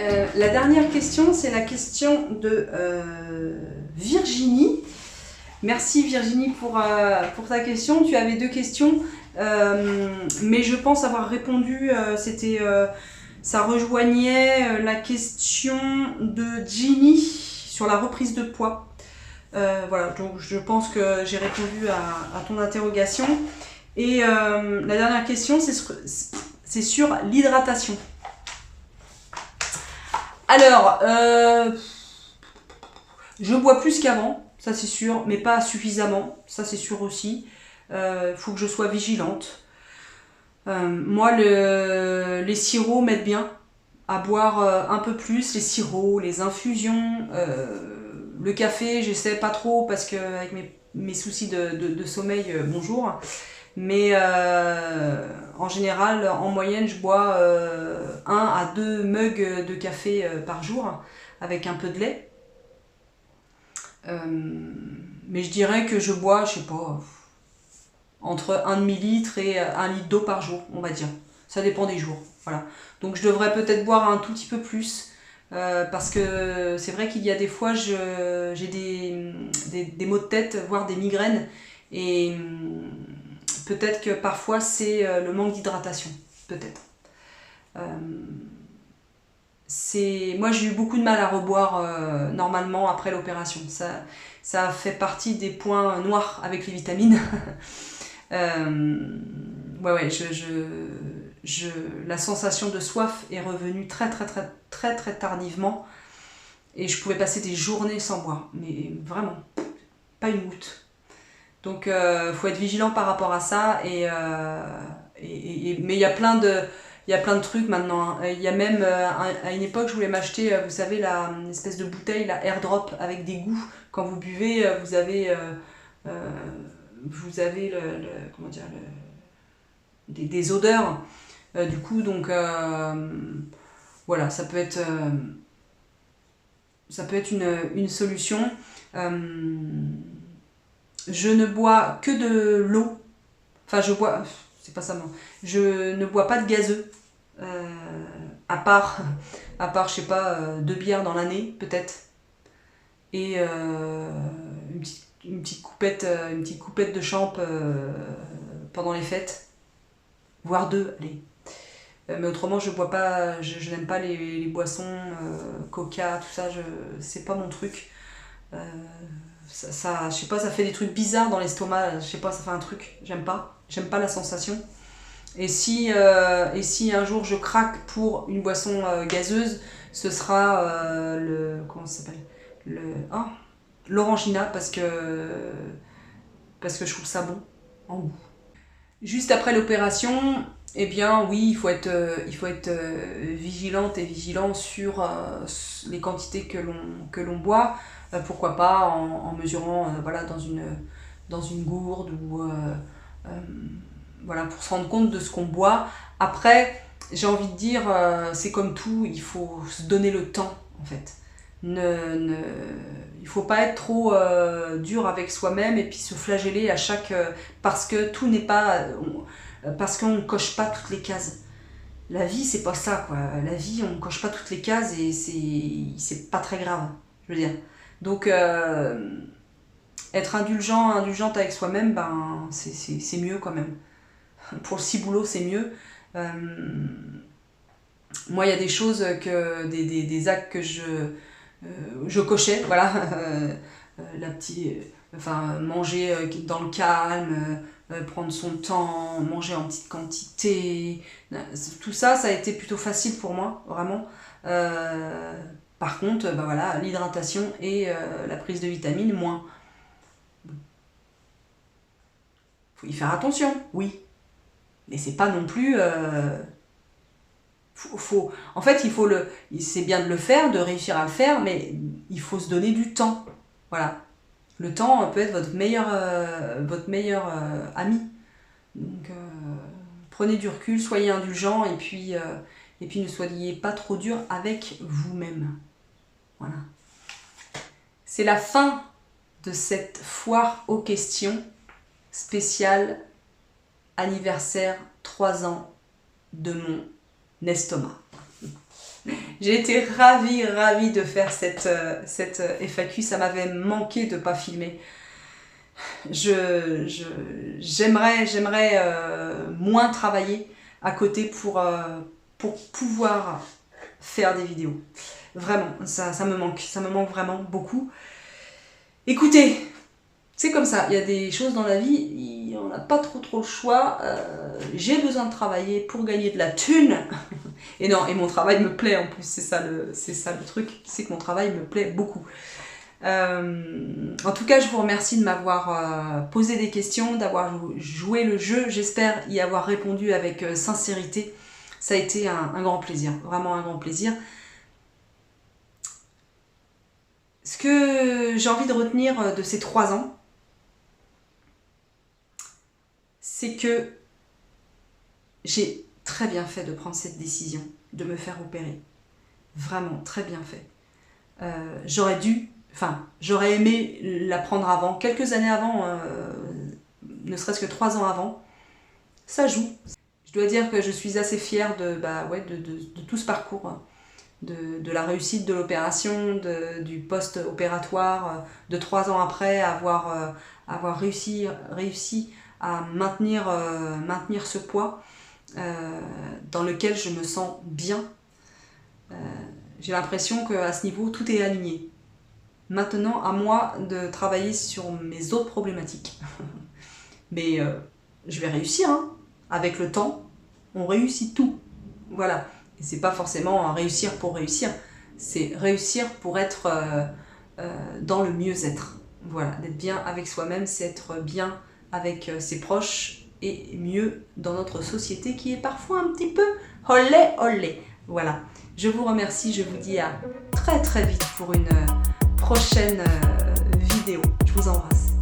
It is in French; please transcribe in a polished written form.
La dernière question, c'est la question de Virginie. Merci Virginie pour ta question. Tu avais 2 questions, mais je pense avoir répondu. Ça rejoignait la question de Ginny sur la reprise de poids. Voilà, donc je pense que j'ai répondu à ton interrogation. Et la dernière question, c'est sur l'hydratation. Alors, je bois plus qu'avant, ça c'est sûr, mais pas suffisamment, ça c'est sûr aussi. Faut que je sois vigilante. Moi, les sirops m'aident bien à boire un peu plus, les sirops, les infusions, le café, j'essaie pas trop parce que avec mes soucis de sommeil, bonjour. Mais en général, en moyenne, je bois 1 à 2 mugs de café par jour avec un peu de lait. Mais je dirais que je bois, je sais pas, entre 1 demi-litre et 1 litre d'eau par jour, on va dire. Ça dépend des jours. Voilà. Donc je devrais peut-être boire un tout petit peu plus. Parce que c'est vrai qu'il y a des fois, j'ai des maux de tête, voire des migraines. Et peut-être que parfois c'est le manque d'hydratation, peut-être. Moi j'ai eu beaucoup de mal à reboire normalement après l'opération. Ça fait partie des points noirs avec les vitamines. Ouais, la sensation de soif est revenue très tardivement. Et je pouvais passer des journées sans boire. Mais vraiment, pas une goutte. Donc, faut être vigilant par rapport à ça. Mais il y a plein de trucs maintenant. Il y a même, à une époque, je voulais m'acheter, vous savez, une espèce de bouteille, la AirDrop, avec des goûts. Quand vous buvez, vous avez comment dire, des odeurs. Du coup, donc, voilà, ça peut être une solution. Je ne bois que de l'eau. Enfin, c'est pas ça, non. Je ne bois pas de gazeux. À part, je sais pas, 2 bières dans l'année, peut-être. Et une petite coupette de champ pendant les fêtes. Voire 2, allez. Mais autrement, je bois pas, je n'aime pas les boissons, coca, tout ça, c'est pas mon truc. Je sais pas, ça fait des trucs bizarres dans l'estomac, je sais pas, ça fait un truc, j'aime pas la sensation. Et si un jour je craque pour une boisson gazeuse, ce sera comment ça s'appelle, l'orangina, parce que je trouve ça bon en goût. Juste après l'opération, eh bien oui, il faut être vigilante et vigilant sur les quantités que l'on boit. Pourquoi pas en mesurant voilà, dans une gourde ou voilà, pour se rendre compte de ce qu'on boit. Après, j'ai envie de dire, c'est comme tout, il faut se donner le temps en fait. Il faut pas être trop dur avec soi-même et puis se flageller à chaque parce que tout n'est pas parce qu'on ne coche pas toutes les cases. La vie, c'est pas ça, quoi. La vie, on ne coche pas toutes les cases et c'est pas très grave, je veux dire. Donc être indulgente avec soi-même, ben c'est mieux quand même. Pour le ciboulot, c'est mieux. Moi, il y a des choses des actes que je cochais, voilà. Manger dans le calme, prendre son temps, manger en petite quantité. Tout ça, ça a été plutôt facile pour moi, vraiment. Par contre, bah voilà, l'hydratation et la prise de vitamines, moins. Faut y faire attention, oui. Mais c'est pas non plus... en fait, c'est bien de le faire, de réussir à le faire, mais il faut se donner du temps. Voilà. Le temps peut être votre meilleur ami. Donc, prenez du recul, soyez indulgent et puis ne soyez pas trop dur avec vous-même. Voilà. C'est la fin de cette foire aux questions spéciale anniversaire 3 ans de mon estomac. J'ai été ravie de faire cette FAQ. Ça m'avait manqué de ne pas filmer. J'aimerais moins travailler à côté pour pouvoir faire des vidéos. Vraiment, ça me manque vraiment beaucoup. Écoutez, c'est comme ça, il y a des choses dans la vie, on n'a pas trop le choix. J'ai besoin de travailler pour gagner de la thune. Et non, et mon travail me plaît en plus, c'est ça le truc, c'est que mon travail me plaît beaucoup. En tout cas, je vous remercie de m'avoir posé des questions, d'avoir joué le jeu. J'espère y avoir répondu avec sincérité. Ça a été un grand plaisir, vraiment un grand plaisir. Ce que j'ai envie de retenir de ces 3 ans, c'est que j'ai très bien fait de prendre cette décision, de me faire opérer. Vraiment, très bien fait. J'aurais aimé la prendre avant, quelques années avant, ne serait-ce que 3 ans avant. Ça joue. Je dois dire que je suis assez fière de tout ce parcours, de la réussite de l'opération, du post-opératoire, de 3 ans après avoir réussi à maintenir ce poids dans lequel je me sens bien. J'ai l'impression qu'à ce niveau, tout est aligné. Maintenant, à moi de travailler sur mes autres problématiques. Mais je vais réussir, hein. Avec le temps, on réussit tout. Voilà. Et c'est pas forcément réussir pour réussir, c'est réussir pour être dans le mieux-être. Voilà, d'être bien avec soi-même, c'est être bien avec ses proches et mieux dans notre société qui est parfois un petit peu olé. Voilà, je vous remercie, je vous dis à très vite pour une prochaine vidéo. Je vous embrasse.